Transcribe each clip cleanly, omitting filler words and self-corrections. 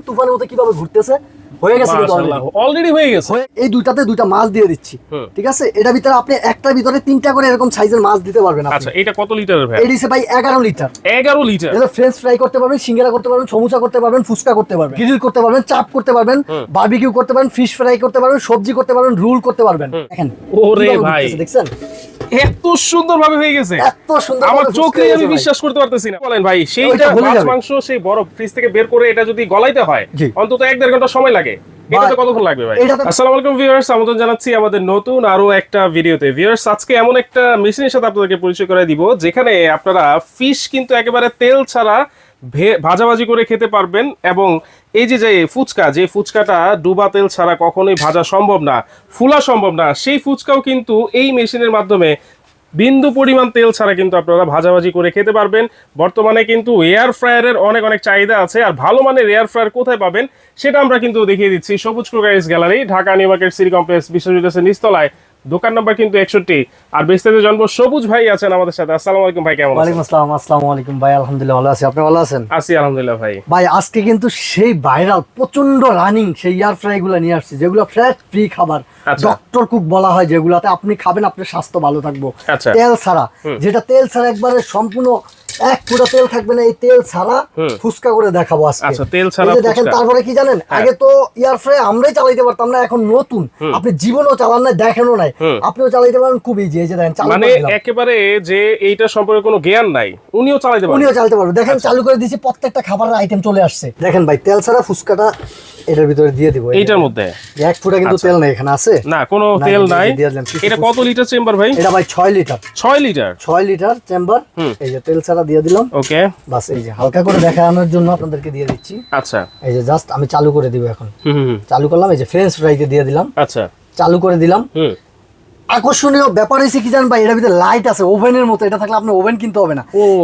তুফানের মতো কিভাবে ঘুরতেছে হয়ে গেছে অলরেডি হয়ে গেছে। এই দুইটাতে দুইটা মাছ দিয়ে দিচ্ছি, ঠিক আছে? এটার ভিতরে আপনি একটার ভিতরে তিনটা করে এরকম সাইজের মাছ দিতে পারবেন। আচ্ছা, এটা কত লিটারের ভাই? এই দিছে ভাই 11 লিটার। 11 লিটার। এটা ফ্রেঞ্চ ফ্রাই করতে পারবেন, সিঙ্গারা করতে পারবেন, সমুচা করতে পারবেন, ফুচকা করতে পারবেন, গ্রিল করতে পারবেন, চাপ করতে পারবেন, বারবিকিউ করতে পারবেন, ফিশ ফ্রাই করতে পারবেন, সবজি করতে পারবেন, রোল করতে পারবেন। দেখেন ওরে ভাই, দেখছেন এত সুন্দর ভাবে হয়ে গেছে, এত সুন্দর, আমার চোখে আমি বিশ্বাস করতে পারতেছি না। বলেন ভাই, সেইটা মাছ মাংস সেই বড় ফ্রিজ থেকে বের করে এটা যদি গলাইতে হয় অন্তত 1-1.5 ঘন্টা সময় লাগে। এটাতে কতক্ষণ লাগবে ভাই? আসসালামু আলাইকুম ভিউয়ার্স, আমন্ত্রণ জানাচ্ছি আমাদের নতুন আরো একটা ভিডিওতে। ভিউয়ার্স, আজকে এমন একটা মেশিনের সাথে আপনাদেরকে পরিচয় করে দিব যেখানে আপনারা ফিশ কিন্তু একেবারে তেল ছাড়া ভাজাভাজি করে খেতে পারবেন। এবং এই যে ফুচকাটা ডুবা তেল ছাড়া কখনোই ভাজা সম্ভব না, ফুলা সম্ভব না, সেই ফুচকাও কিন্তু এই মেশিনের মাধ্যমে বিন্দু পরিমাণ তেল ছাড়া কিন্তু আপনারা ভাজাভাজি করে খেতে পারবেন। বর্তমানে কিন্তু এয়ার ফ্রায়ারের অনেক চাহিদা আছে, আর ভালো মানের এয়ার ফ্রায়ার কোথায় পাবেন সেটা আমরা কিন্তু দেখিয়ে দিচ্ছি। সবুজ crockeries gallery, Dhaka new market city complex, বিশ্ববিদ্যালয়ের নিচতলায়, দোকান নাম্বার কিন্তু 61। আর বিস্তারিত জানবো, সবুজ ভাই আছেন আমাদের সাথে। আসসালামু আলাইকুম ভাই, কেমন আছেন? ওয়ালাইকুম আসসালাম। আসসালামু আলাইকুম ভাই, আলহামদুলিল্লাহ ভালো আছি, আপনি ভালো আছেন? আছি আলহামদুলিল্লাহ ভাই। ভাই আজকে কিন্তু সেই ভাইরাল প্রচন্ড রানিং সেই এয়ার ফ্রাই গুলো নিয়ে আসছি, যেগুলো ফ্যাট ফ্রি খাবার, ডক্টর কুক বলা হয়, যেগুলাতে আপনি খাবেন আপনার স্বাস্থ্য ভালো থাকবো, তেল ছাড়া। যেটা তেল ছাড়া একবারে সম্পূর্ণ এক ফুটা তেল থাকবে না, এই তেল ছাড়া ফুচকা করে দেখাবো আজকে। আচ্ছা, তেল ছাড়া দেখেন। তারপরে কি জানেন, আগে তো এয়ার ফ্রাই আমরাই চালাইতে পারতাম না, এখন নতুন, আপনি জীবনেও চালান নাই, দেখেনও নাই, আপনিও চালাইতে পারেন খুব ইজি। এই যে দেখেন, মানে একেবারে যে এইটা সম্পর্কে কোনো জ্ঞান নাই উনিও চালাতে পারবেন, দেখেন চালু করে দিয়েছি, প্রত্যেকটা খাবারের আইটেম চলে আসছে। দেখেন ভাই, তেল ছাড়া ফুচকাটা এটার ভিতরে দিয়ে দিব। এইটার মধ্যে এক ফুটা কিন্তু তেল নাই, এখানে আছে না, কোনো তেল নাই। এটা কত লিটার চেম্বার ভাই? এটা ভাই 6 লিটার। 6 litre chamber. এই যে তেল ছাড়া দিয়ে দিলাম। ওকে, বাস এই যে হালকা করে দেখানোর জন্য আপনাদেরকে দিয়ে দিচ্ছি। আচ্ছা, এই যে জাস্ট আমি চালু করে দিব এখন। চালু করলাম, এই যে ফ্রেঞ্চ ফ্রাইতে দিয়ে দিলাম। আচ্ছা, চালু করে দিলাম। আকর্ষণীয় ব্যাপার হয়েছে কি জানেন ভাই, এটার ভিতরে লাইট আছে, ওভেনের মতো। এটা থাকলে আপনার ওভেন কিনতে হবে না।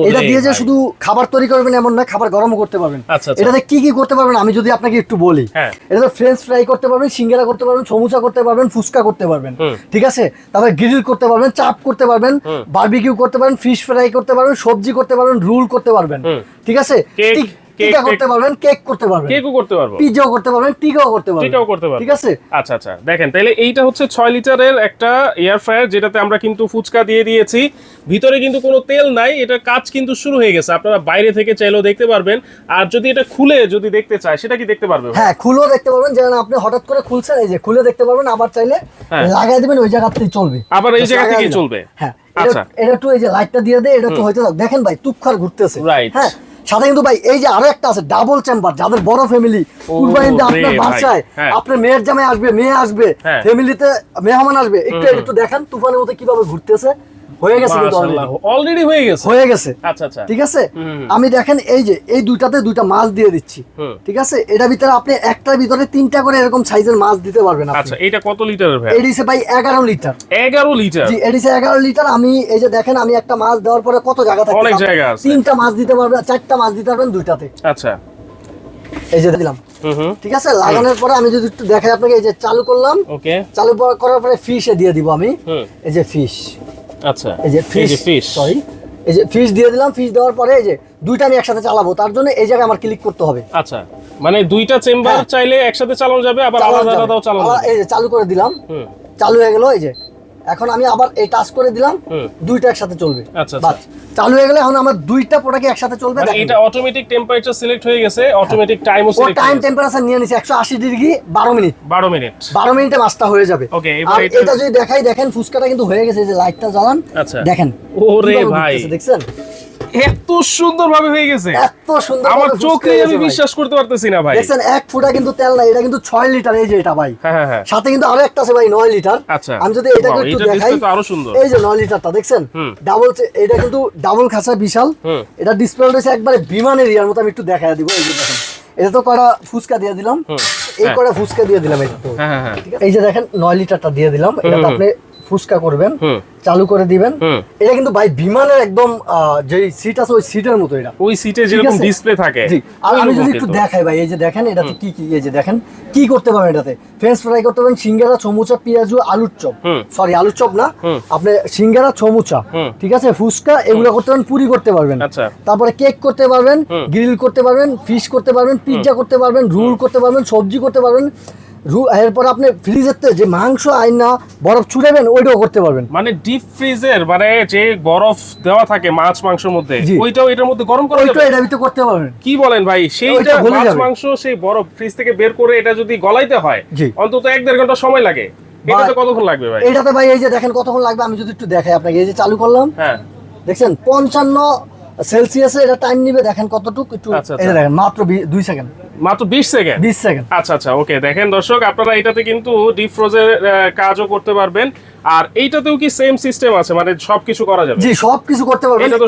এটা দিয়ে যে শুধু খাবার তৈরি করবেন এমন না, খাবার গরমও করতে পারবেন। এটাতে কি কি করতে পারবেন আমি যদি আপনাকে একটু বলি, এটাতে ফ্রেঞ্চ ফ্রাই করতে পারবেন, সিঙ্গারা করতে পারবেন, সমুচা করতে পারবেন, ফুচকা করতে পারবেন, ঠিক আছে? তারপরে গ্রিল করতে পারবেন, চাপ করতে পারবেন, বারবিকিউ করতে পারবেন, ফিশ ফ্রাই করতে পারবেন, সবজি করতে পারবেন, রোল করতে পারবেন, ঠিক আছে? কেক করতে পারবেন, কেক করতে পারবেন, কেকও করতে পারবো, পিৎজাও করতে পারবেন, টিকাও করতে পারবেন, ঠিক আছে? আচ্ছা আচ্ছা, দেখেন তাহলে এইটা হচ্ছে 6 লিটারের একটা এয়ার ফ্রায়ার, যেটাতে আমরা কিন্তু ফুচকা দিয়ে দিয়েছি। ভিতরে কিন্তু কোনো তেল নাই, এটা কাজ কিন্তু শুরু হয়ে গেছে। আপনারা বাইরে থেকে চাইলেও দেখতে পারবেন, আর যদি এটা খুলে যদি দেখতে চায় সেটা কি দেখতে পারবে? হ্যাঁ, খুলেও দেখতে পারবেন। যেমন আপনি হঠাৎ করে খুলছেন, এই যে খুলে দেখতে পারবেন। আবার চাইলে লাগাই দিবেন, ওই জায়গাতেই চলবে, আবার এই জায়গা থেকেই চলবে। হ্যাঁ, আচ্ছা, এটা একটু এই যে লাইটটা দিয়ে দেয়, এটা তো হয়তো দেখেন ভাই তুপখার ঘুরতেছে, হ্যাঁ। সাথে কিন্তু ভাই এই যে আরো একটা আছে ডাবল চেম্বার, যাদের বড় ফ্যামিলি, কুরবানিতে আপনার বাসায় আপনার মেয়ের জামাই আসবে, মেয়ে আসবে, ফ্যামিলিতে মেহমান আসবে, একটু দেখেন তুফানের মতো কিভাবে ঘুরতেছে হয়ে গেছে, অলরেডি হয়ে গেছে। আচ্ছা আচ্ছা, ঠিক আছে। আমি দেখেন এই যে এই দুইটাতে দুইটা মাছ দিয়ে দিচ্ছি, ঠিক আছে? এটার ভিতরে আপনি একটার ভিতরে তিনটা করে এরকম সাইজের মাছ দিতে পারবেন। আচ্ছা, এটা কত লিটারের ভাই? এডিসে ভাই 11 লিটার। 11 লিটার? জি, এডিসে 11 লিটার। আমি এই যে দেখেন, আমি একটা মাছ দেওয়ার পরে কত জায়গা থাকে, অনেক জায়গা আছে। তিনটা মাছ দিতে পারবেন, চারটা মাছ দিতে পারবেন দুইটাতে। আচ্ছা, এই যে দিলাম, ঠিক আছে। লাগানোর পরে আমি যদি একটু দেখাই আপনাকে, এই যে চালু করলাম। ওকে, চালু করার পরে ফিশে দিয়ে দিব আমি। এই যে ফিশ, আচ্ছা, এই যে ফিশ, সরি, এই যে ফিশ দিয়ে দিলাম। ফিশ দেওয়ার পরে এই যে দুইটা আমি একসাথে চালাবো, তার জন্য এই জায়গায় আমার ক্লিক করতে হবে। আচ্ছা, মানে দুইটা চেম্বার চাইলে একসাথে চালানো যাবে, আবার আলাদা আলাদাও চালানো যাবে। এই যে চালু করে দিলাম, চালু হয়ে গেল। এই যে এখন আমি আবার এই টাচ করে দিলাম, দুইটা একসাথে চলবে। আচ্ছা, চালু হয়ে গেলে এখন আমার দুইটা প্রোডাক্ট একসাথে চলবে। এটা অটোমেটিক টেম্পারেচার সিলেক্ট হয়ে গেছে, অটোমেটিক টাইমও সিলেক্ট, টাইম টেম্পারেচার নিয়ে নিছে 180 ডিগ্রি 12 মিনিট। 12 মিনিটে মাছটা হয়ে যাবে। ওকে, আর এটা যদি দেখাই, দেখেন ফুচকাটা কিন্তু হয়ে গেছে। এই যে লাইটটা জ্বালান, আচ্ছা, দেখেন ওরে ভাই, দেখছেন এত সুন্দর ভাবে হয়ে গেছে, এত সুন্দর, আমার চোখে আমি বিশ্বাস করতে পারতেছি না ভাই। দেখছেন এক ফুটা কিন্তু তেল নাই, এটা কিন্তু 6 লিটার। এই যে এটা ভাই, হ্যাঁ, সাথে কিন্তু আরো একটা আছে ভাই 9 লিটার। আচ্ছা, আমি যদি এটাকে একটু দেখাই, তো আরো সুন্দর। এই যে 9 লিটারটা দেখছেন, ডাবল, এটা কিন্তু ডাবল খাঁচা, বিশাল। এটা ডিসপ্লে রয়েছে একবারে বিমানের এরিয়ার মতো। আমি একটু দেখাই দিব, এই যে দেখেন, এটা তো কড়া ফুচকা দিয়ে দিলাম, এই কড়া ফুচকা দিয়ে দিলাম, এটা তো এই যে দেখেন 9 লিটারটা দিয়ে দিলাম। এটা আপনি ফুসকা করবেন, চালু করে দিবেন, এটা কিন্তু ভাই বিমানের একদম যে সিট আছে ওই সিটের মতো, এটা ওই সিটে যেরকম ডিসপ্লে থাকে। জি, আর আমি যদি একটু দেখাই ভাই, এই যে দেখেন এটাতে কি কি, এই যে দেখেন কি করতে পারবেন এটাতে। ফ্রেঞ্চ ফ্রাই করতে পারবেন, সিঙ্গারা, সমুচা, পেঁয়াজু, আলুর চপ, সরি আলুর চপ না, আপনি সিঙ্গারা, সমুচা, ঠিক আছে, ফুসকা, এগুলো করতে পারবেন, পুরি করতে পারবেন, তারপরে কেক করতে পারবেন, গ্রিল করতে পারবেন, ফিশ করতে পারবেন, পিৎজা করতে পারবেন, রোল করতে পারবেন, সবজি করতে পারবেন, এরপর আপনি ফ্রিজের যে মাংস আইনা বরফ ছুড়াবেন ওইটাও করতে পারবেন। মানে ডিপ ফ্রিজের মানে যে বরফ দেওয়া থাকে মাছ মাংসের মধ্যে, ওইটাও এটার মধ্যে গরম করা যাবে, এটা ভিতরে করতে পারবেন। কি বলেন ভাই, সেইটা মাছ মাংস সেই বরফ ফ্রিজ থেকে বের করে এটা যদি গলাইতে হয় অন্তত 1-1.5 ঘন্টা সময় লাগে। এটাতে কতক্ষণ লাগবে ভাই? এটাতে ভাই এই যে দেখেন কতক্ষণ লাগবে, আমি যদি একটু দেখাই আপনাকে, এই যে চালু করলাম, হ্যাঁ দেখছেন 55 সেলসিয়াসে এটা টাইম নিবে, দেখেন কতটুকু, একটু এই দেখেন মাত্র 2 সেকেন্ড, মাত্র 20 সেকেন্ড। আচ্ছা আচ্ছা, ওকে। দেখেন দর্শক, আপনারা এটাতে কিন্তু ডিপ ফ্রোজের কাজও করতে পারবেন, আর এইটাতেও কি সেম সিস্টেম আছে, মানে সবকিছু করা যাবে? জি, সবকিছু করতে পারবেন, এটা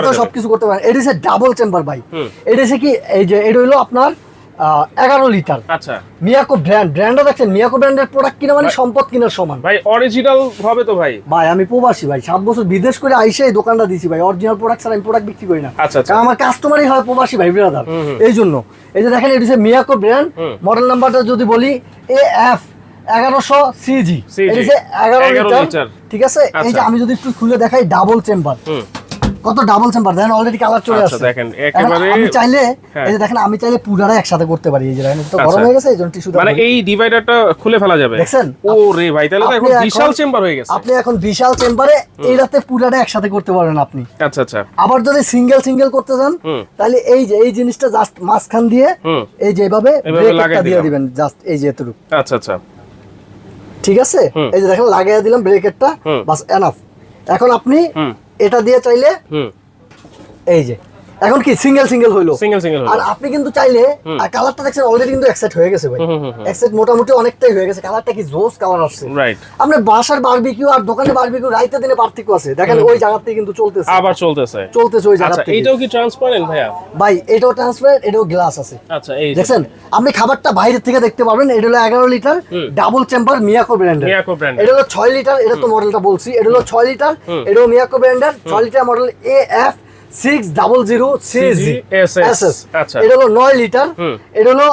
তো সবকিছু করতে পারবেন। এটা হচ্ছে ডাবল চেম্বার ভাই, এটা হচ্ছে কি, এই যে এটা হলো আপনার 11 লিটার। আচ্ছা, মিয়াকো ব্র্যান্ডটা দেখছেন, মিয়াকো ব্র্যান্ডের প্রোডাক্ট কিনা মানে সম্পদ কিনার সমান ভাই। অরিজিনাল হবে তো ভাই? ভাই আমি প্রবাসী ভাই, 7 বছর বিদেশ করে আইসে এই দোকানটা দিছি ভাই, অরিজিনাল প্রোডাক্ট ছাড়া আমি প্রোডাক্ট বিক্রি করি না। আচ্ছা, কারণ আমার কাস্টমারই হয় প্রবাসী ভাই ব্রাদার, এই জন্য। এই যে দেখেন এটা হচ্ছে মিয়াকো ব্র্যান্ড, মডেল নাম্বারটা যদি বলি AF 1100 CG, এটা হচ্ছে 11 লিটার, ঠিক আছে। এই যে আমি যদি একটু খুলে দেখাই, ডাবল চেম্বার, কত ডাবল চেম্বার দেখেন, অলরেডি কালার চলে আসছে। দেখেন একেবারে আমি চাইলে, এই যে দেখেন আমি চাইলে পুরাটা একসাথে করতে পারি, এই যে দেখেন তো গরম হয়ে গেছে, এইজন্য টিস্যু মানে এই ডিভাইডারটা খুলে ফেলা যাবে, দেখছেন? ওরে ভাই, তাহলে তো এখন বিশাল চেম্বার হয়ে গেছে। আপনি এখন বিশাল চেম্বারে এইটাতে পুরাটা একসাথে করতে পারবেন আপনি। আচ্ছা আচ্ছা। আবার যদি সিঙ্গেল করতে চান, তাহলে এই যে এই জিনিসটা জাস্ট মাঝখান দিয়ে এই যে এভাবে ব্রেকেটটা দিয়ে দিবেন, জাস্ট এই যে এতটুকু। আচ্ছা আচ্ছা, ঠিক আছে। এই যে দেখেন লাগাইয়া দিলাম ব্রেকেটটা, বাস এনাফ। এখন আপনি এটা দিয়ে চাইলে এই যে এখন কি সিঙ্গেল হইলো, আর আপনি কিন্তু চাইলে, আর কালারটা দেখছেন অলরেডি কিন্তু এক্সেট হয়ে গেছে ভাই, এক্সেট মোটামুটি অনেকটাই হয়ে গেছে, কালারটা কি জোস কালার আসছে। রাইট, আমরা বাসার বারবিকিউ আর দোকানে বারবিকিউ রাইতে দিনে পার্থক্য আছে, দেখেন ওই জায়গাতেই কিন্তু চলতেছে, আবার চলতেছে ওই জায়গাতে। আচ্ছা, এটাও কি ট্রান্সপারেন্ট ভাইয়া? ভাই এটাও ট্রান্সপারেন্ট, এটাও গ্লাস আছে। আচ্ছা, এই দেখছেন আপনি খাবারটা বাইরে থেকে দেখতে পারবেন। এটা হলো 11 লিটার ডাবল চেম্বার মিয়াকো ব্র্যান্ডের, এটা হলো 6 লিটার, এটা তো মডেলটা বলছি, এটা হলো 6 লিটার, এটাও মিয়াকো ব্র্যান্ডের 6 litre model AF 600 CG SS। আচ্ছা, এটা হলো 9 লিটার, এটা হলো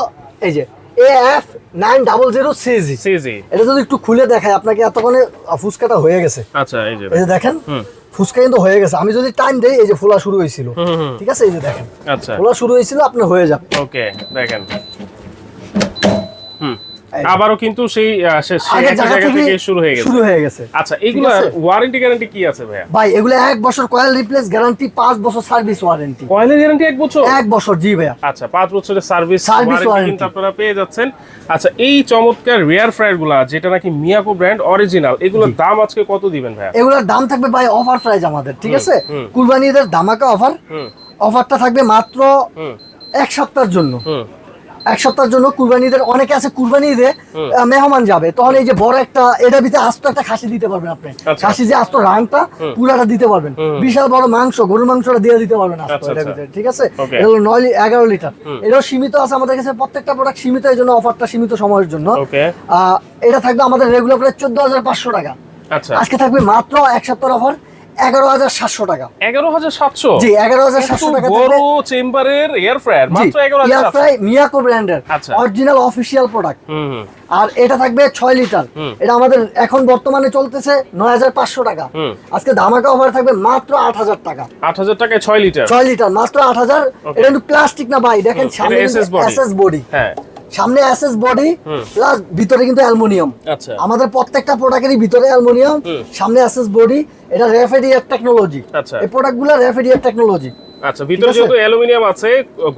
এই যে AF 900 CG। এটা যদি একটু খুলে দেখায় আপনাকে, এতক্ষণে ফুসকাটা হয়ে গেছে। আচ্ছা, এই যে দেখেন ফুসকা কিন্তু হয়ে গেছে। আমি যদি টাইম দেই, এই যে ফোলা শুরু হয়েছিল, ঠিক আছে, এই যে দেখেন আচ্ছা ফোলা শুরু হয়েছিল, আপনার হয়ে যাবে। ওকে, দেখেন আবারও কিন্তু সেই জায়গা থেকে শুরু হয়ে গেছে। আচ্ছা, এগুলা ওয়ারেন্টি গ্যারান্টি কি আছে ভাইয়া? ভাই এগুলো 1 বছর কয়েল রিপ্লেস গ্যারান্টি, 5 বছর সার্ভিস ওয়ারেন্টি। কয়েলের গ্যারান্টি 1 বছর? 1 বছর, জি ভাইয়া। আচ্ছা, 5 বছরের সার্ভিস ওয়ারেন্টি কিন্তু আপনারা পেয়ে যাচ্ছেন। আচ্ছা, এই চমৎকার রেয়ার ফ্রায়ার গুলা যেটা নাকি মিয়াকো ব্র্যান্ড অরিজিনাল, এগুলোর দাম আজকে কত দিবেন ভাইয়া? এগুলোর দাম থাকবে ভাই অফার প্রাইস আমাদের, ঠিক আছে, কুরবানি ঈদের ধামাকা অফার। অফারটা থাকবে মাত্র 1 সপ্তাহের জন্য। 1 সপ্তাহের জন্য কুরবানি ঈদের, অনেকে আছে কুরবানি ঈদে মেহমান যাবে, তখন এই যে বড় একটা এটা ভিতরে আস্ত একটা খাসি দিতে পারবেন আপনি, খাসি যে আস্ত রানটা পুরাটা দিতে পারবেন, বিশাল বড় মাংস গরুর মাংসটা দিয়ে দিতে পারবেন আস্ত এটা ভিতরে, ঠিক আছে। এটা হলো 11 লিটার, এটাও সীমিত আছে আমাদের কাছে, প্রত্যেকটা প্রোডাক্ট সীমিত, এই জন্য অফারটা সীমিত সময়ের জন্য। এটা থাকবে আমাদের রেগুলার প্রাইস 14,500 টাকা। আচ্ছা, আজকে থাকবে মাত্র 1 সপ্তাহের অফার 11,700 টাকা। 11,700? জি, 11,700 টাকা। বড় চেম্বারের এয়ার ফ্রায়ার মাত্র 11,700। এয়ার ফ্রাই মিয়াকো ব্র্যান্ডের অরিজিনাল অফিশিয়াল প্রোডাক্ট। আর এটা থাকবে 6 লিটার, এটা আমাদের এখন বর্তমানে চলতেছে 9,500 টাকা। আজকে ধামাকা অফার থাকবে মাত্র 8,000 টাকা। 8,000 টাকায় 6 লিটার? 6 লিটার মাত্র 8,000। এটা কিন্তু প্লাস্টিক না ভাই, দেখেন সামনে এসএস বডি, হ্যাঁ সামনে এসএস বডি প্লাস ভিতরে কিন্তু অ্যালুমিনিয়াম। আচ্ছা, আমাদের প্রত্যেকটা প্রোডাক্টেরই ভিতরে অ্যালুমিনিয়াম, সামনে এসএস বডি, এটা রেফ্রিজারেটর টেকনোলজি। আচ্ছা, এই প্রোডাক্টগুলো রেফ্রিজারেটর টেকনোলজি। আচ্ছা, ভিতরে যেহেতু অ্যালুমিনিয়াম আছে,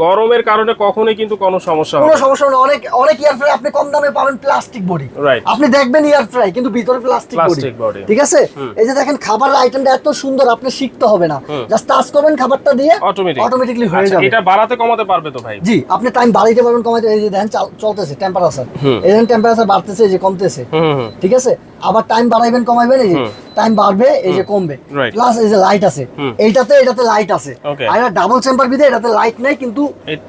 গরমের কারণে কখনোই কিন্তু কোনো সমস্যা হবে না। না, অনেক এয়ার ফ্রাই আপনি কম দামে পাবেন প্লাস্টিক বডি, আপনি দেখবেন এয়ার ফ্রাই কিন্তু ভিতরে প্লাস্টিক বডি, ঠিক আছে। এই যে দেখেন খাবারের আইটেমটা এত সুন্দর, আপনি শিখতে হবে না, জাস্ট টাচ করবেন খাবারটা দিয়ে অটোমেটিক্যালি হয়ে যাবে। এটা বাড়াতে কমাতে পারবে তো ভাই? জি, আপনি টাইম বাড়াইতে পারবেন, কমাইতে। এই যে দেখেন চলতেছে টেম্পারেচার, এই দেখেন টেম্পারেচার বাড়তেছে, এই যে কমতেছে, ঠিক আছে। আবার টাইম বাড়াইবেন কমাইবেন, এই যে টাইম বাড়বে, এই যে কমবে, প্লাস এই যে লাইট আছে, এটাতে লাইট আছে, আর এটা ডাবল চেম্বার বিদে এটাতে লাইট নাই, কিন্তু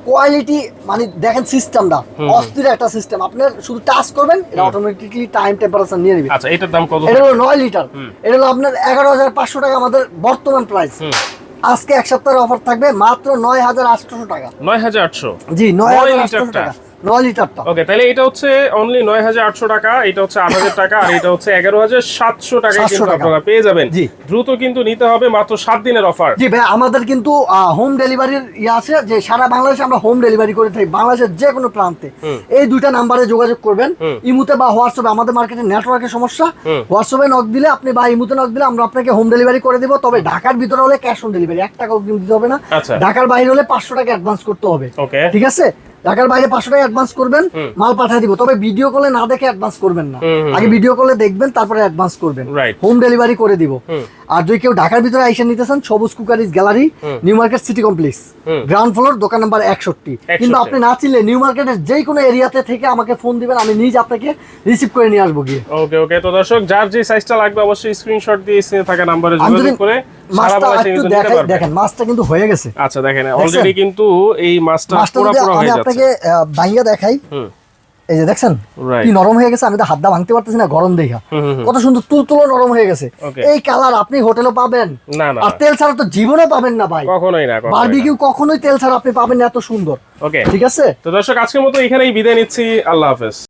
কোয়ালিটি মানে দেখেন সিস্টেমটা অস্থির একটা সিস্টেম। আপনার শুধু টাচ করবেন, এটা অটোমেটিক্যালি টাইম টেম্পারেচার নিয়ে নেবে। আচ্ছা, এটার দাম কত? এটা হলো 9 লিটার, এটা হলো আপনার 11,500 টাকা আমাদের বর্তমান প্রাইস। আজকে এক সপ্তাহের অফার থাকবে মাত্র 9,800 টাকা। 9,800? জি, 9,800 টাকা, 9 লিটারটা। ওকে, তাহলে এটা হচ্ছে অনলি 9,800 টাকা, এটা হচ্ছে 8,000 টাকা, আর এটা হচ্ছে 11,700 টাকায় কিন্তু আপনারা পেয়ে যাবেন। দ্রুত কিন্তু নিতে হবে, মাত্র 7 দিনের অফার। জি ভাই, আমাদের কিন্তু হোম ডেলিভারির আছে, যে সারা বাংলাদেশে আমরা হোম ডেলিভারি করে থাকি, বাংলাদেশের যে কোনো প্রান্তে। এই দুইটা নাম্বারে যোগাযোগ করবেন, ইমুতে বা হোয়াটসঅ্যাপে। আমাদের মার্কেটে নেটওয়ার্কের সমস্যা, হোয়াটসঅ্যাপে নক দিলে আপনি বা ইমুতে নক দিলে আমরা আপনাকে হোম ডেলিভারি করে দেব। তবে ঢাকার ভিতরে হলে ক্যাশ অন ডেলিভারি, 1 টাকাও কিন্তু দিতে হবে না। ঢাকার বাইরে হলে 500 টাকা অ্যাডভান্স করতে হবে। ঠিক আছে, ঢাকার বাইরে 500 টাকা অ্যাডভান্স করবেন, মাল পাঠিয়ে দিব। তবে ভিডিও কলে না দেখে অ্যাডভান্স করবেন না, আগে ভিডিও কলে দেখবেন, তারপরে অ্যাডভান্স করবেন। হোম ডেলিভারি করে দিব। আর যদি কেউ ঢাকার ভিতরে আইসা নিতে চান, সবুজ cookeries gallery, new market city complex, ground floor, দোকান নাম্বার 61। কিন্তু আপনি না চিনলে নিউ মার্কেটের যে কোনো এরিয়াতে থেকে আমাকে ফোন দিবেন, আমি নিজে আপনাকে রিসিভ করে নিয়ে আসবো গিয়ে। ওকে ওকে, তো দর্শক যার যে সাইজটা লাগবে অবশ্যই স্ক্রিনশট দিয়ে স্ক্রিনে থাকা নাম্বারে যোগাযোগ করে মাছটা একটু দেখেন, মাছটা কিন্তু হয়ে গেছে। আচ্ছা, দেখেন অলরেডি কিন্তু এই মাছটা পুরো পুরো হয়ে যাচ্ছে। আপনাকে ভাইয়া দেখাই, এই যে দেখছেন কি নরম হয়ে গেছে। আমি তো হাত দা ভাঙতে পারতেছি না গরম দেখা, কত সুন্দর তুলতুলো নরম হয়ে গেছে। এই কালার আপনি হোটেলে পাবেন না, আর তেল ছাড়া তো জীবনে পাবেন না ভাই, কখনোই না। বারবিকিউ কখনোই তেল ছাড়া আপনি পাবেন না এত সুন্দর। ওকে, ঠিক আছে। তো দর্শক আজকের মতো এখানেই বিদায় নিচ্ছি, আল্লাহ হাফেজ।